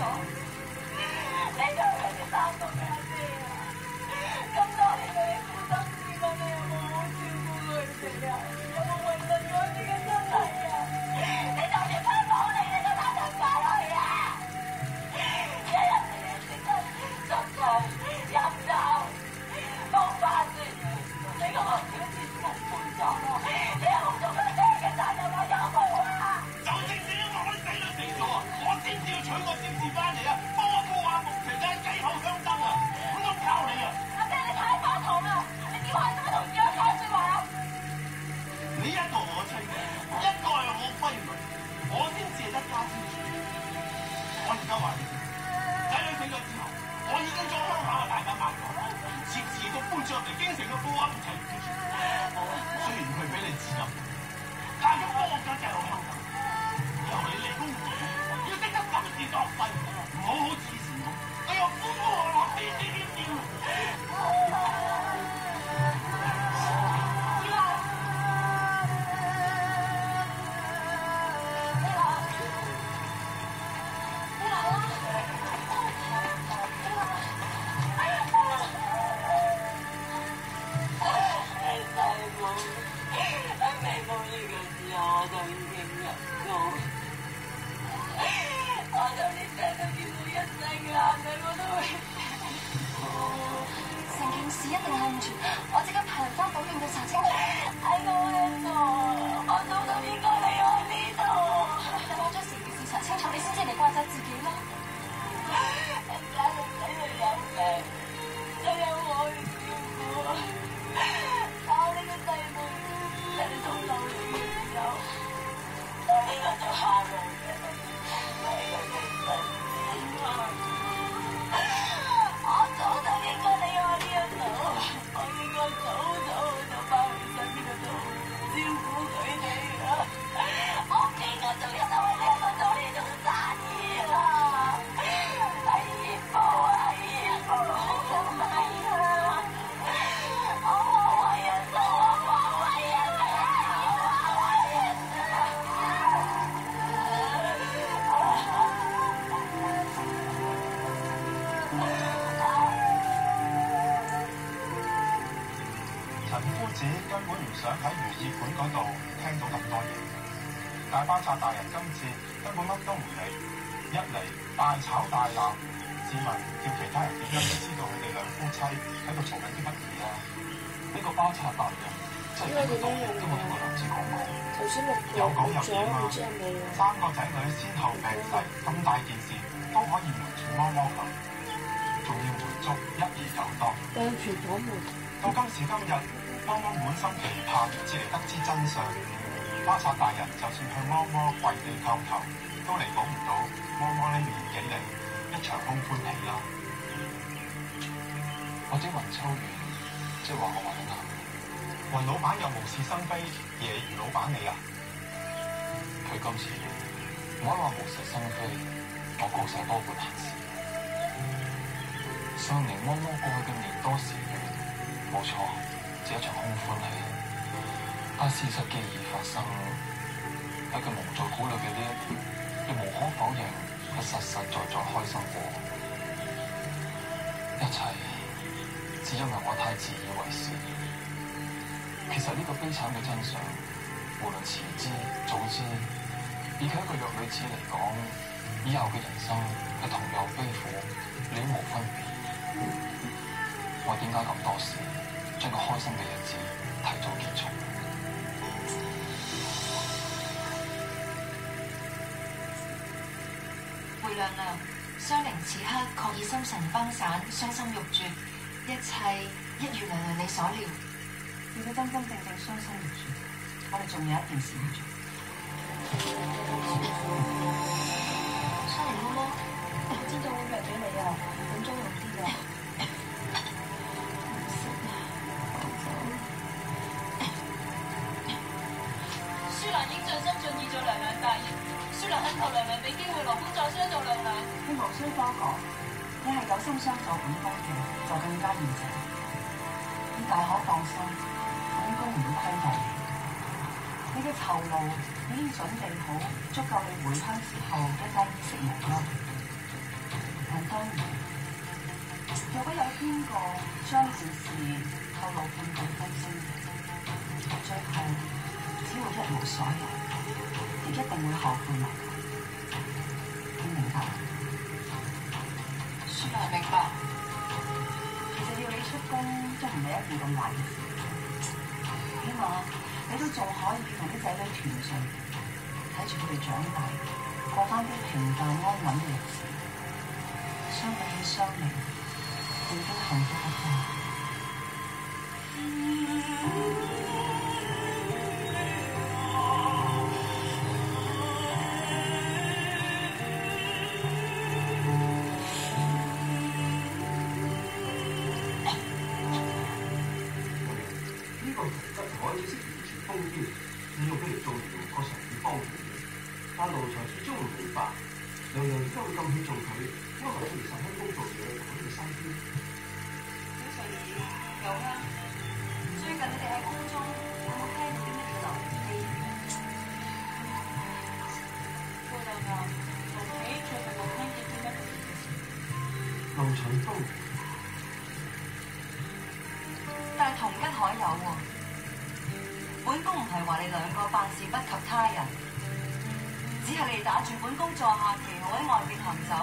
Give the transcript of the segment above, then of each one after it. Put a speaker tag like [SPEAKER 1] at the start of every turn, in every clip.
[SPEAKER 1] 你做佢哋3個嘅阿姐啊！咁多年嚟你苦心自問，你有冇好照顧佢哋啊？有冇為盡佢哋嘅身體啊？你就算佢冇你，你都打得翻去啊！一日你哋食得出場飲酒，冇飯食，你個小節目滿咗咯！你有冇做佢哋嘅責任啊？有冇啊？
[SPEAKER 2] 就正正因為我啲仔女死咗啊，我先至要娶個先至翻嚟啊！多高下牧場嘅雞口香燈啊！唔通靠你啊！
[SPEAKER 1] 阿爹，你太荒唐啦！你點解咁樣同自己講説話啊？
[SPEAKER 2] 你一個我妻子，一個係我閨女，我先至係一家之主。我而家話你知，仔女死咗之後，我已經將鄉下嘅大家賣咗，遲遲都搬咗入嚟京城嘅富豪齊居住。雖然佢俾你自由，但係佢幫我家計好香港。以後你嚟公園，要識得審時度勢，唔好好似以前咁，你又呼呼喝喝，癲癲癲癲。大包賊大人今次根本乜都唔理，一嚟大吵大鬧，試問叫其他人點樣都知道佢哋兩夫妻喺度做緊啲乜嘢啊？呢個包賊大人真係幾個道理都冇同個娘子講過，有講有點啊！3個仔女先後病逝，咁大件事都可以瞞住嬤嬤佢，仲要瞞足1年有多。到今時今日，嬤嬤滿心期盼至嚟得知真相。包賊大人就算向嬤嬤跪地叩頭，都彌補唔到嬤嬤呢年紀嚟一場空歡喜啦。或者雲秋月，即係話我話得啱。雲老闆又無事生非，揶揄老闆你啊？佢今次唔可以話無事生非，我確實多管閒事。上年嬤嬤過去嘅年多時月，冇錯，只係一場空歡喜。但事實既已發生，喺佢蒙在鼓裏嘅呢一年，亦無可否認係實實在在開心過。一切只因為我太自以為是。其實呢個悲慘嘅真相，無論遲知早知，以佢一個弱女子嚟講，以後嘅人生係同樣悲苦，了無分別。我點解咁多事，將個開心嘅日子提早結束？
[SPEAKER 3] 回娘娘，雙靈此刻確已心神崩散，傷心欲絕，一切一如娘娘你所料。
[SPEAKER 4] 要佢真真正正傷心欲絕，我哋仲有一件事要做。
[SPEAKER 1] 雙靈嬤嬤，我知道會約咗你啊，咁中用啲啊。舒蘭已經盡心盡意做娘娘大人。舒蘭懇求娘娘俾機會羅公再相助娘娘。
[SPEAKER 4] 你無需多講，你係有心相助本宮嘅，就更加現實。你大可放心，本宮唔會虧待你。你嘅酬勞已經準備好，足夠你回鄉之後一家衣食無憂。但當然，如果有邊個將件事透露半步不精，最後只會一無所有，亦一定會後悔莫及。你明白？
[SPEAKER 3] 舒蘭明白。
[SPEAKER 4] 其實要你出工都唔係一件咁壞嘅事，起碼你都仲可以同啲仔女團聚，睇住佢哋長大，過翻啲平淡安穩嘅日子。相比起相離，佢已經幸福得多。
[SPEAKER 5] 但奴才始終唔明白，娘娘點解會咁器重佢？因為佢其實喺工做嘢，喺佢身邊。
[SPEAKER 4] 小瑞兒，有啦。最近你哋喺宮中有冇聽到啲乜嘢流言蜚語？
[SPEAKER 1] 姑娘啊，奴婢最近冇聽見啲乜嘢嘅事。
[SPEAKER 5] 奴才都，
[SPEAKER 4] 但係同吉海有喎。本宮唔係話你兩個辦事不及他人。只係你哋打住本宮座下旗號喺外邊行走，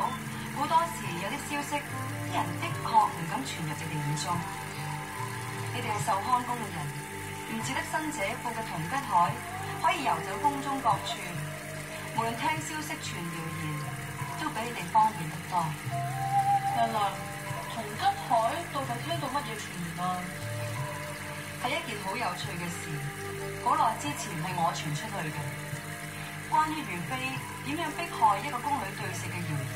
[SPEAKER 4] 好多時有啲消息，啲人的確唔敢傳入你哋耳中。你哋係壽康宮嘅人，唔似得新姐夫嘅同吉海可以遊走宮中各處，無論聽消息傳謠言，都比你哋方便得多。
[SPEAKER 1] 娘娘，同吉海到底聽到乜嘢傳言啊？
[SPEAKER 4] 係一件好有趣嘅事，好耐之前係我傳出去嘅。關於如妃點樣迫害一個宮女對食嘅謠言，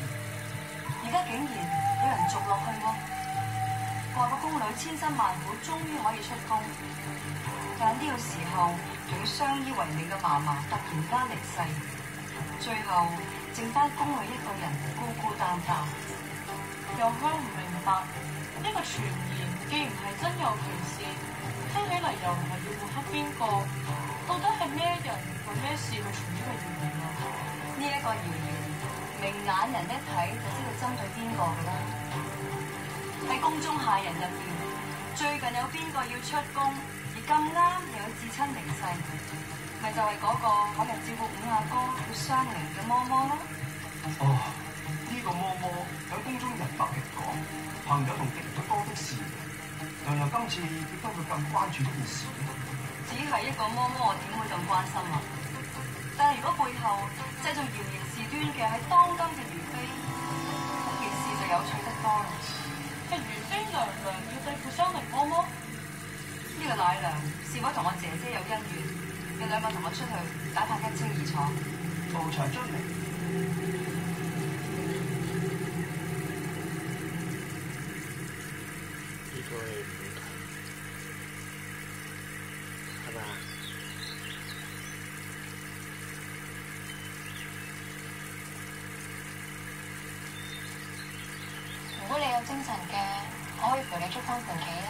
[SPEAKER 4] 而家竟然有人續落去喎，話個宮女千辛萬苦終於可以出宮，但呢個時候仲要相依為命嘅嫲嫲突然間離世，最後剩翻宮女一個人孤孤單單。
[SPEAKER 1] 又香唔明白，呢個傳言既唔係真有其事，聽起嚟又唔係要抹黑邊個，到底係咩人做咩事去傳呢個謠言啊？
[SPEAKER 4] 呢一個謠言，明眼人一睇就知道針對邊個㗎啦。喺宮中下人入邊，最近有邊個要出宮，而咁啱又有至親離世，咪就係嗰個嗰日照顧五阿哥叫雙靈嘅嬤嬤咯。
[SPEAKER 5] 哦，呢個嬤嬤喺宮中人百極講，朋友同敵人都多的是。娘娘今次點解會咁關注呢件事呢？
[SPEAKER 4] 只係一個嬤嬤，我點會咁關心啊？但係如果背後製造謠言事端嘅係當今嘅如妃，咁件事就有趣得多啦。
[SPEAKER 1] 係如妃娘娘要對付雙靈嬤嬤？
[SPEAKER 4] 呢個奶娘是否同我姐姐有恩怨？你兩個同我出去打探一清二楚。
[SPEAKER 5] 奴才遵命。
[SPEAKER 6] 呢個係唔同，係嘛？
[SPEAKER 3] 如果你有精神嘅，我可以陪你捉翻盤棋啊！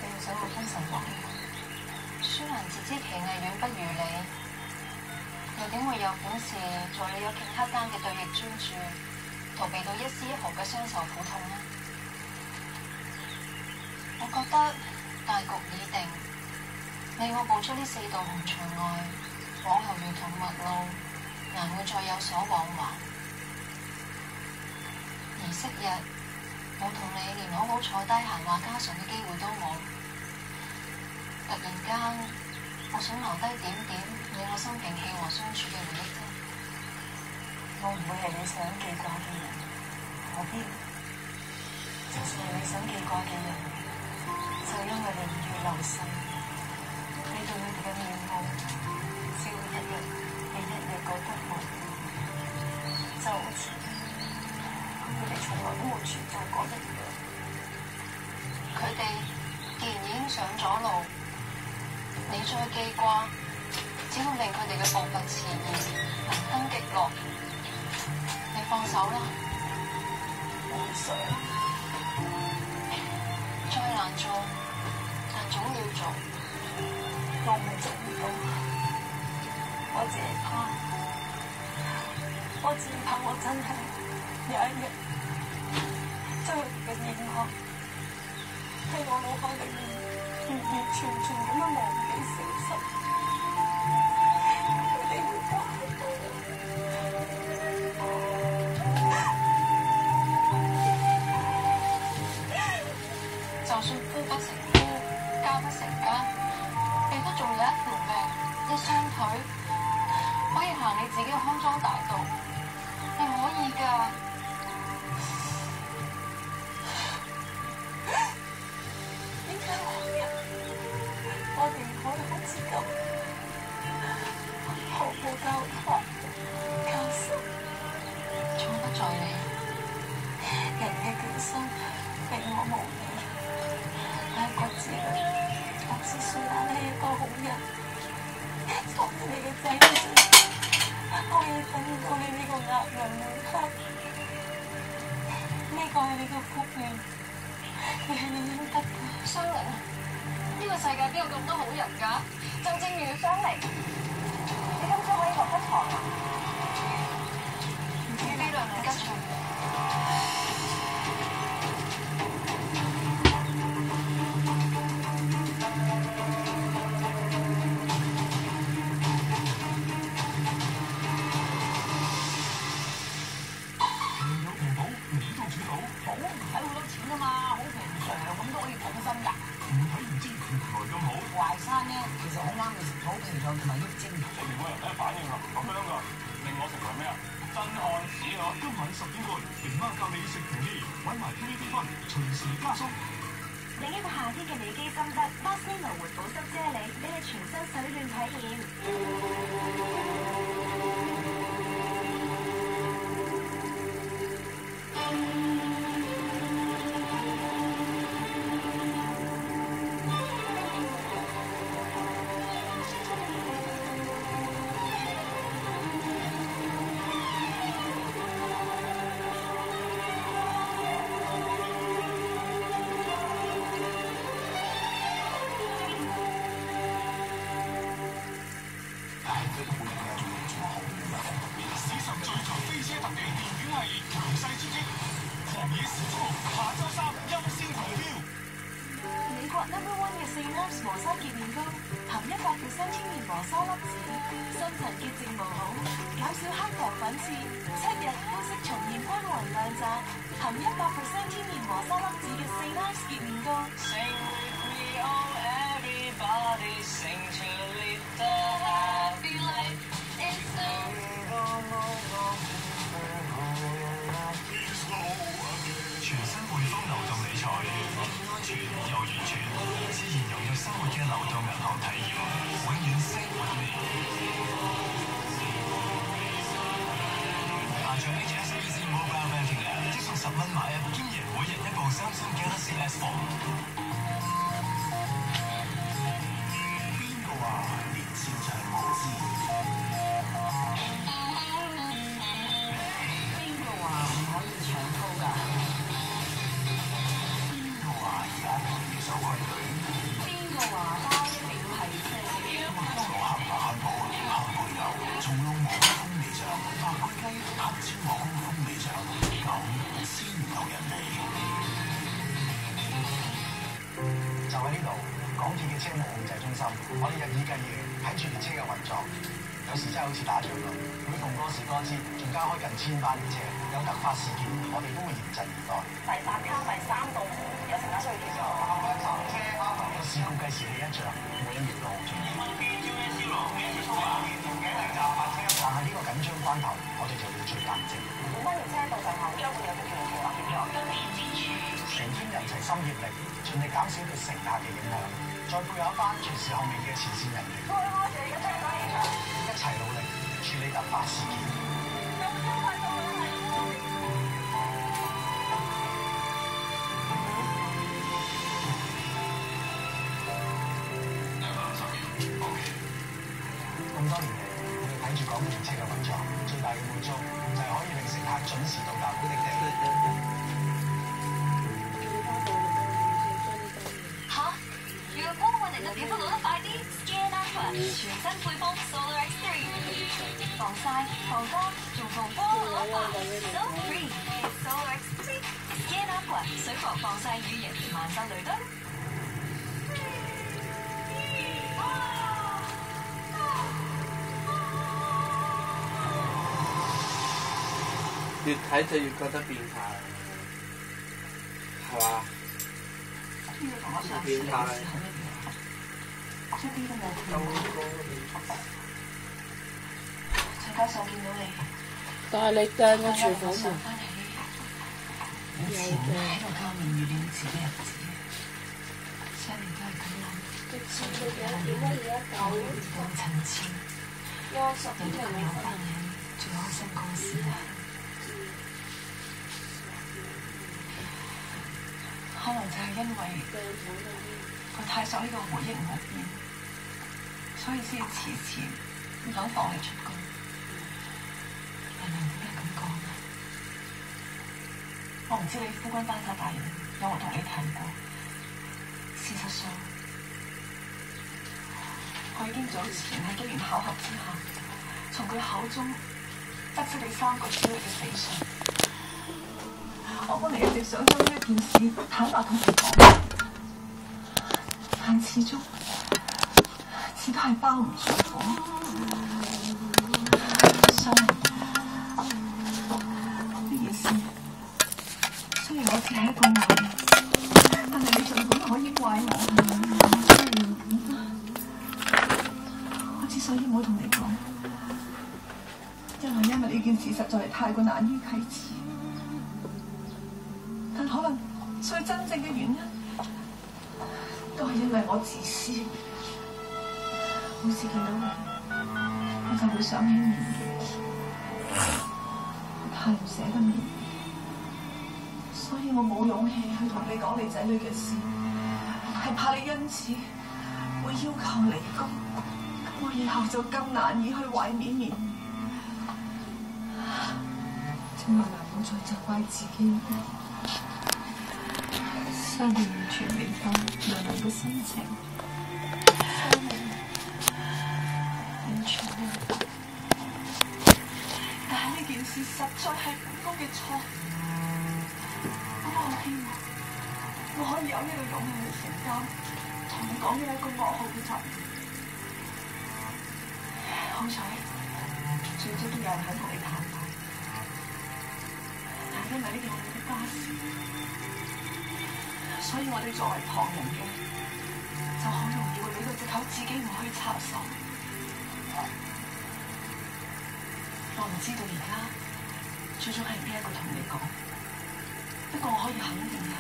[SPEAKER 3] 你唔想我分神話？舒蘭自知其藝遠不如你，又點會有本事做你有頃刻間嘅對弈專注，逃避到一絲一毫嘅傷愁苦痛呢？我覺得大局已定，你我步出呢4道紅牆外，往後如同陌路，難會再有所往還。而昔日我同你連好好坐低閒話家常嘅機會都冇，突然間我想留低點點你我心平氣和相處嘅回憶啫。
[SPEAKER 4] 我唔會係你想記掛嘅人，何必？就算係你想記掛嘅人，就因為你唔要流逝，你對佢哋嘅面貌，只會一日比一日覺得無聊，就好似佢哋從來都冇存在過一樣。
[SPEAKER 3] 佢哋既然已經上咗路，你再記掛，只會令佢哋嘅步伐遲疑，難登極樂。你放手啦！
[SPEAKER 4] 我唔想，
[SPEAKER 3] 再難做，但總要做。
[SPEAKER 4] 我唔係做唔到，我只係怕
[SPEAKER 1] 我只怕我真係有一日將佢哋嘅影像喺我腦海裏面完完全全咁樣忘記消失，佢哋會走
[SPEAKER 3] 就算夫不成夫，家不成家，你都仲有一條命，一雙腿，可以行你自己嘅康莊大道，你可以㗎。
[SPEAKER 1] 點解我哋唔可以好似咁毫無交法交心？
[SPEAKER 3] 錯不在你，
[SPEAKER 1] 人嘅決心令我無意，但骨子裏我只算係一個好人。作為你嘅仔女，我要等到你呢個額娘滿黑，呢個係你嘅福緣，而係你應得嘅。
[SPEAKER 3] 雙靈，呢個世界邊有咁多好人㗎？就正如雙靈，你今朝可以落得床啊？唔知呢兩人吉祥。
[SPEAKER 2] 出面嗰人咧反應啊，咁樣噶，令我成為咩啊？真漢子啊！今晚10點半，明媽教你食平啲，揾埋 TVB 分，隨時加速。
[SPEAKER 7] 另一個夏天嘅美肌心得 ，Vaseline 活保濕啫喱，俾你全身水暖體驗。美國 No.1 嘅4NARS 磨砂潔面膏，含100%天然磨砂粒子，深層潔淨無孔，減少黑頭粉刺，7日膚色重現均勻亮澤，含100%天然磨砂粒子嘅4NARS潔面膏。
[SPEAKER 5] 全新匯豐流動理財，安全又完全，自然融入生活嘅流動銀行體驗，永遠 stay with me。下載 HSBC Mobile Banking App，即送10蚊買一兼贏每日1部Samsung Galaxy S4。邊個話年少長無知？邊個話唔可以搶高㗎？守規矩，邊個話包一定要係正？做黑白黑布黑配牛，從龍王風味醬，白配雞黑椒皇宮風味醬，咁先有人嚟。就喺呢度，港鐵嘅車務控制中心，我哋日以繼夜睇住列車嘅運作，有時真係好似打仗咁。每逢過時過節，仲加開近1000班列車，有突發事件，我哋都會嚴陣以待。
[SPEAKER 1] 第8卡第3度有乘客需要協助。
[SPEAKER 5] 事故計時器一着，每一秒都好重要。但係呢個緊張關頭，我哋就要最冷靜。
[SPEAKER 1] 5班列車到站後將會有職員協助。
[SPEAKER 5] 成天人齊心協力，盡力減少對乘客嘅影響，再配合一班隨時候命嘅前線人員，一齊努力處理突發事件。咁多年嚟，我哋睇住港鐵列車嘅運作，最大嘅滿足就係可以令乘客準時到達目的地。
[SPEAKER 7] 嚇！如果我哋就點都攞得快啲 ，Scan Aqua 全新配方 Solar X3。
[SPEAKER 3] 防曬、防乾，仲防波攞白 ，so free， so extreme。Skin Aqua 水防防曬乳液，萬秀雷敦。
[SPEAKER 6] 越睇就越覺得變態，係嘛？
[SPEAKER 4] 呢個同我上次嚟嘅時候一樣，一啲都冇變。再加上見到你，
[SPEAKER 8] 但係你掟個廚房門，
[SPEAKER 4] 以前喺度偷面預料自己日子，7年都係咁諗，所以我會當陳超，你都咁有翻你，最開心嗰時啊！可能就係因為佢太想呢個回憶唔好變，所以先遲遲唔肯放你出宮。娘娘點解咁講啊？我唔知你夫君班法大人有冇同你提過。事實上，我已經早前喺機緣巧合之下，從佢口中得知你3個子女嘅死訊。我本嚟一直想將呢一件事坦白同你講，但始終只都係包唔住火。所以呢件事雖然我只係一個外人，但係你儘管可以怪我之所以冇同你講，因為呢件事實在係太過難以啟齒。但可能最真正嘅原因，都係因為我自私。每次見到你，我就會想起面嘅，太唔捨得面，所以我冇勇氣去同你講你仔女嘅事，係怕你因此會要求離宮，我以後就更難以去懷緬面。請娘娘唔好再責怪自己。相信完全明白娘娘嘅心情，完全明白。但係呢件事實在係本宮嘅錯，我希望我可以有呢個勇氣去承擔同你講呢一個噩耗嘅責任。好彩，最終都有人肯同你坦白，但係因為呢件我哋嘅家事。所以我哋作為旁人嘅，就好容易會俾個藉口自己唔去插手。我唔知道而家最終係邊一個同你講，不過我可以肯定係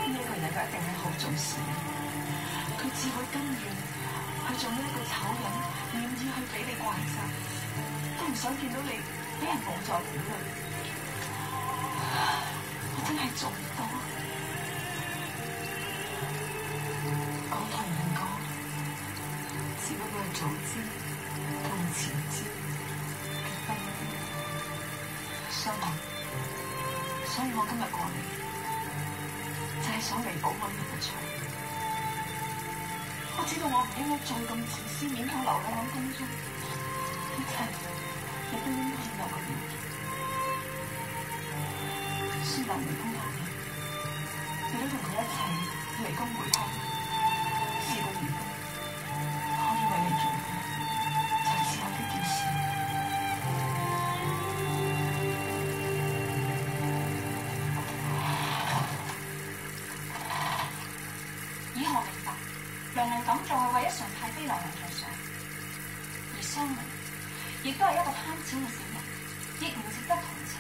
[SPEAKER 4] 呢一個人，佢一定係好重視你，佢只會甘願去做呢一個醜人，願意去俾你怪責，都唔想見到你俾人冇在鼓裏。我真係做唔到。講同唔講，只不過係早知同遲知嘅分別。相同，所以我今日過嚟就係想彌補我呢個錯。我知道我唔應該再咁自私，勉強留喺我宮中，一切亦都應該有個完結。孫林離宮那年，你都同佢一齊離宮回鄉。事到如今，可以為你做嘅就只有呢件事。以後明白，娘娘咁做係為咗常太妃娘娘着想，而湘雲亦都係一個貪錢嘅小人，亦唔值得同情。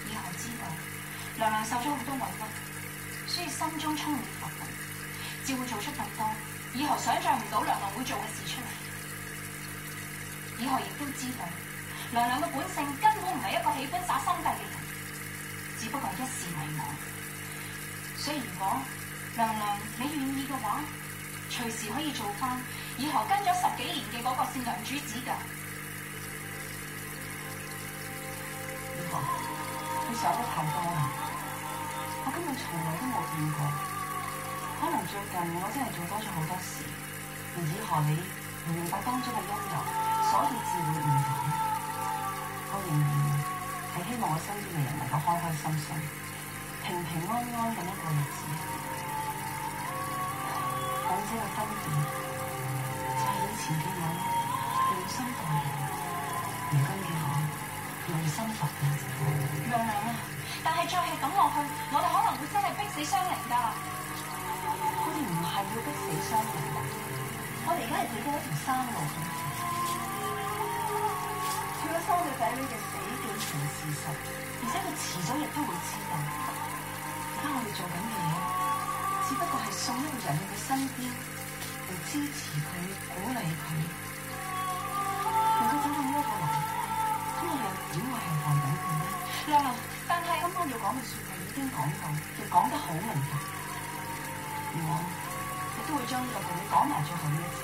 [SPEAKER 4] 以後知道娘娘受咗好多委屈，所以心中充滿憤怒。只會做出更多以後想象唔到娘娘會做嘅事出嚟。以後亦都知道娘娘嘅本性根本唔係一個喜歡耍心計嘅人，只不過係一時迷惘。所以如果娘娘你願意嘅話，隨時可以做翻以後跟咗10幾年嘅嗰個善良主子㗎。以後你想得太多啦，我根本從來都冇見過。可能最近我真係做多咗好多事，而以何你唔明白當中嘅因由。所以自會誤解。我仍然係希望我身邊嘅人能夠開開心心、平平安安咁樣過日子。兩者嘅分別就係以前嘅我用心待人，如今嘅我用心度人。
[SPEAKER 3] 娘娘啊，但係再係咁落去，我哋可能會真係逼死雙靈㗎。
[SPEAKER 4] 我哋唔係要逼死雙靈，我哋而家係睇緊一條生路咁。佢個三個仔女嘅死既成事實，而且佢遲早亦都會知道。而家我哋做緊嘅嘢，只不過係送一個人去佢身邊，嚟支持佢、鼓勵佢。如果走到呢一個難關，咁我哋又點會係害緊佢呢？
[SPEAKER 3] 娘娘，但係
[SPEAKER 4] 咁我要講嘅説話已經講到，亦講得好明白。而我亦都會將呢個道理講埋最後呢一次。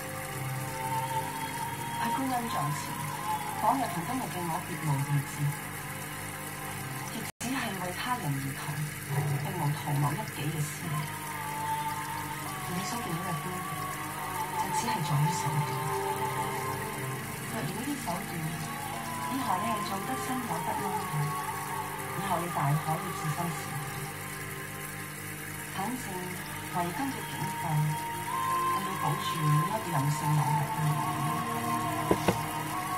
[SPEAKER 4] 喺觀音像前，往日同今日嘅我別無二致，亦只係為他人而求，並無圖謀一己嘅私利。而你所見到嘅邊，就只係在於手段。若然呢啲手段以後你係做得心有不安嘅，以後你大可以自生自滅。反正為今嘅境況，我要保住一個任性妄為嘅人，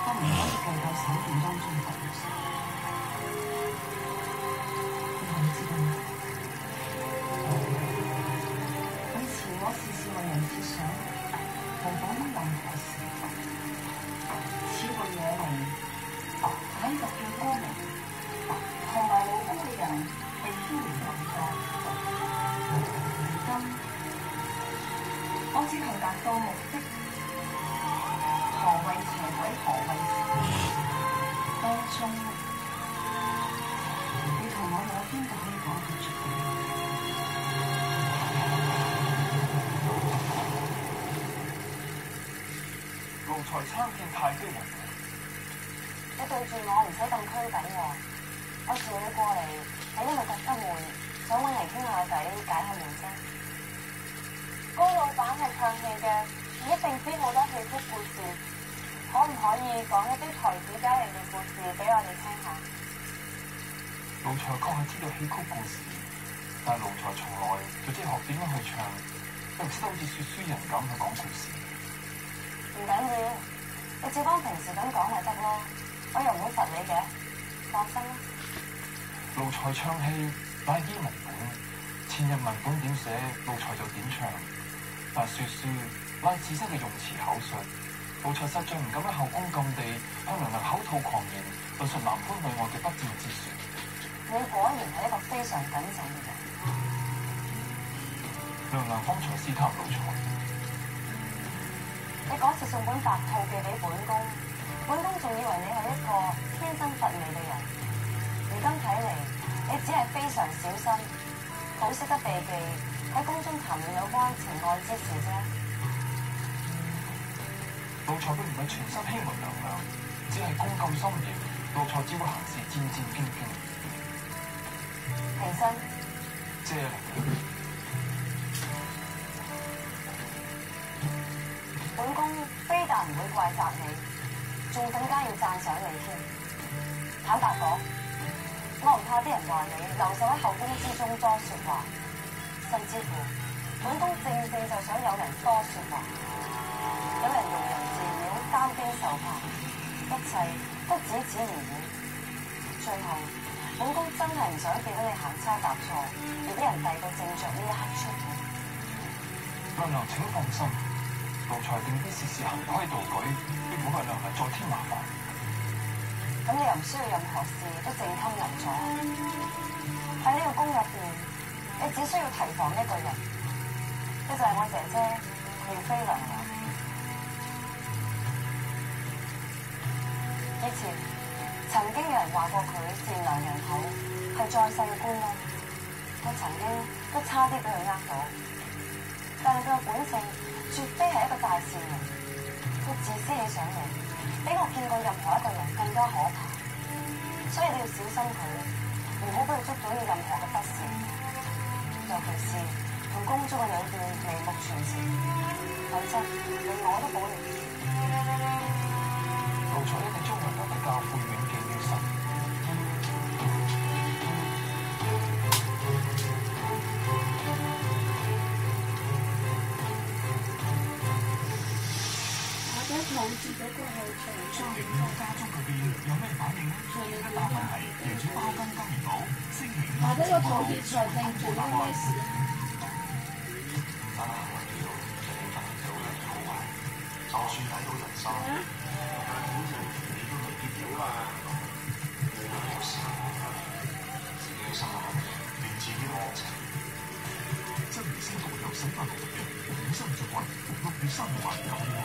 [SPEAKER 4] 我唔可以計較手段當中嘅毒性。以後你知道嗎？以前我事事為人設想，無補於任何事，此為惹嚟喺入嘅光明，同埋無辜嘅人被牽連咁多。如今我只求達到目的，何謂邪鬼，何謂善？當中你同我有邊個可以講佢絕對？
[SPEAKER 2] 奴才參見太妃娘娘。
[SPEAKER 3] 你對住我唔使咁拘謹喎，我召你過嚟係因為覺得悶，想揾人傾下偈解下悶啫。高老闆係唱戲嘅，一定知好多戲曲故事，可唔可以講一啲才子佳人嘅故事俾我哋聽下？
[SPEAKER 2] 奴才確係知道戲曲故事，但奴才從來就知學點樣去唱，又唔識得好似說書人咁去講故事。
[SPEAKER 3] 唔緊要，你照當平時咁講咪得咯，我又唔會罰你嘅，放心啦。
[SPEAKER 2] 奴才唱戲乃依文本，前人文本點寫，奴才就點唱。但說書乃自身嘅用詞口述，奴才實在唔敢喺後宮禁地向娘娘口吐狂言，論述男歡女愛嘅不智之説。
[SPEAKER 3] 你果然係一個非常謹慎嘅人。
[SPEAKER 2] 娘娘方才試探奴才。
[SPEAKER 3] 你嗰次送本白兔寄俾本宮，本宮仲以為你係一個天生乏味嘅人。如今睇嚟，你只係非常小心，好識得避忌喺宮中談論有關情愛之事啫。
[SPEAKER 2] 奴才並唔係全心希望娘娘，只係宮禁森嚴，奴才只會行事戰戰兢兢。
[SPEAKER 3] 平身。
[SPEAKER 2] 謝娘娘。
[SPEAKER 3] 本宮非但唔會怪責你，仲更加要讚賞你添。坦白講，我唔怕啲人話你留守喺後宮之中多説話，甚至乎本宮正就想有人多説話，有人庸人自擾、擔驚受怕，一切都只而已。最後，本宮真係唔想見到你行差踏錯，而俾人遞到正着呢一刻出現。
[SPEAKER 2] 娘娘請放心。奴才定必事事行規蹈矩，亦唔會為娘娘再添麻煩。
[SPEAKER 3] 咁你又唔需要任何事都正襟危坐。喺呢個宮入邊，你只需要提防一個人，佢就係我姐姐妙妃娘娘。以前曾經有人話過佢善良人好，係在世嘅官恩，我曾經都差啲俾佢呃到，但係佢嘅本性絕非係一個大善人，佢自私起上嚟，比我見過任何一個人更加可怕，所以你要小心佢，唔好俾佢捉到你任何嘅不是，尤其是同宮中嘅兩段眉目傳情，否則連我都保唔住。
[SPEAKER 8] 好似嗰個係長
[SPEAKER 5] 影到家族嗰邊有咩反應呢？一答問題，贏咗包金金元寶。星期五
[SPEAKER 8] 話呢個土鐵財政做咗咩事？
[SPEAKER 5] 真係我知道，你分到人好壞，就算睇到人心，你都未必了啊！有時自己嘅心諗嘅，連自己都忘情。真係先導遊洗髮露嘅本身就話6月3號還有喎。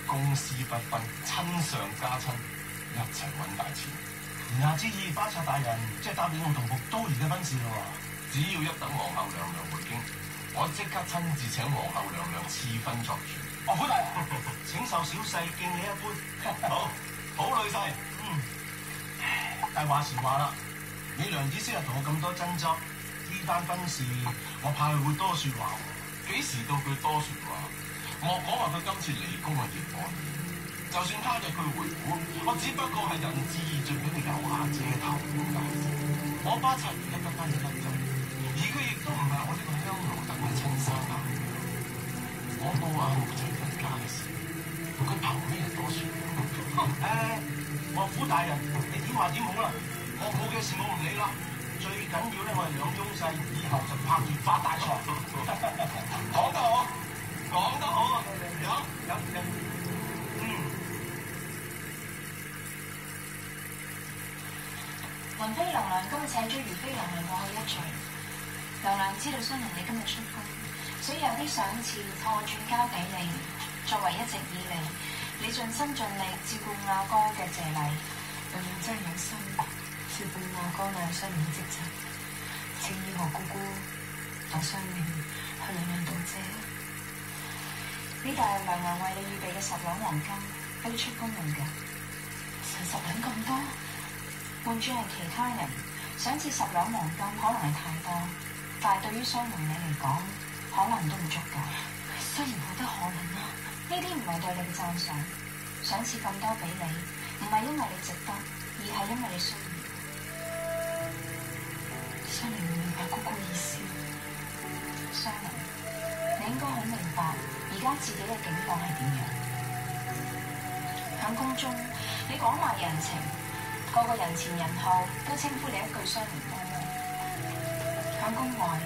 [SPEAKER 2] 公私不分，親上加親，一齊揾大錢。言下之意，巴察大人即係答應我同僕多兒嘅婚事咯喎。只要一等皇后娘娘回京，我即刻親自請皇后娘娘賜婚作主。哦，好大，請受小婿敬你一杯。好女婿。但係話時話啦，你娘子昔日同我咁多爭執，呢單婚事我怕佢會多説話。幾時到佢多説話？莫講話佢今次離宮嘅結果，就算他日佢回府，我只不過係仁至義盡俾佢有下遮頭咁解。我巴察而家得翻一粒仔，而佢亦都唔係我呢個香爐等嘅親生男。我冇眼目齊分家嘅事，
[SPEAKER 5] 岳父大人，你點話點好啦？我冇嘅事我唔理啦。最緊要咧，我係兩翁婿，以後就拍住發大財。講得好，講得好，有。
[SPEAKER 3] 雲飛娘娘今日請咗如妃娘娘過去一聚。娘娘知道雙娘你今日出宮，所以有啲賞賜託我轉交俾你，作為一直以嚟你盡心盡力照顧阿哥嘅謝禮。
[SPEAKER 8] 娘娘真係有心照顧阿哥那雙面職責，請以何姑姑同雙面去娘娘道謝。
[SPEAKER 3] 呢度係娘娘為你預備嘅10兩黃金，俾你出宮用嘅。
[SPEAKER 8] 成10兩咁多？
[SPEAKER 3] 換轉係其他人，賞賜10兩黃金可能係太多，但係對於雙娘你嚟講，可能都唔足夠。
[SPEAKER 8] 雖然冇得可能啊，
[SPEAKER 3] 呢啲唔係對你嘅讚賞，賞賜咁多俾你，唔係因為你值得，而係因為你需要。
[SPEAKER 8] 雙娘唔明白姑姑意思。
[SPEAKER 3] 雙娘，你應該好明白而家自己嘅境況係點樣。喺宮中，你廣賣人情，個個人前人後都稱呼你一句雙娘多娘。喺宮外，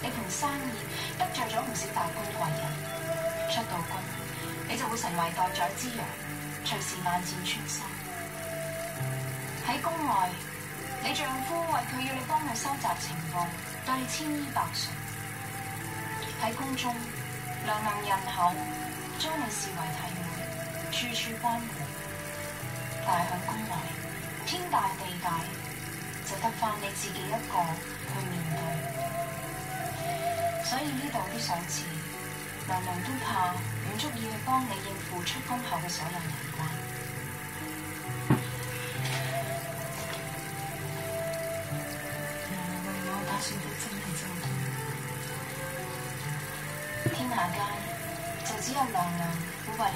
[SPEAKER 3] 你盤生意得罪咗唔少達官貴人，出到宮你就會成為待宰之羊，隨時萬箭穿心。喺宮外，你丈夫為佢要你幫佢收集情報，對你千依百順。喺宮中，娘娘人後將你視為替妹，處處關顧。但係喺宮外，天大地大，就得返你自己一個去面對。所以呢度啲賞賜，娘娘都怕唔足以去幫你應付出宮後嘅所有難關。
[SPEAKER 8] 娘娘為我打算得真係周到。
[SPEAKER 3] 天下間就只有娘娘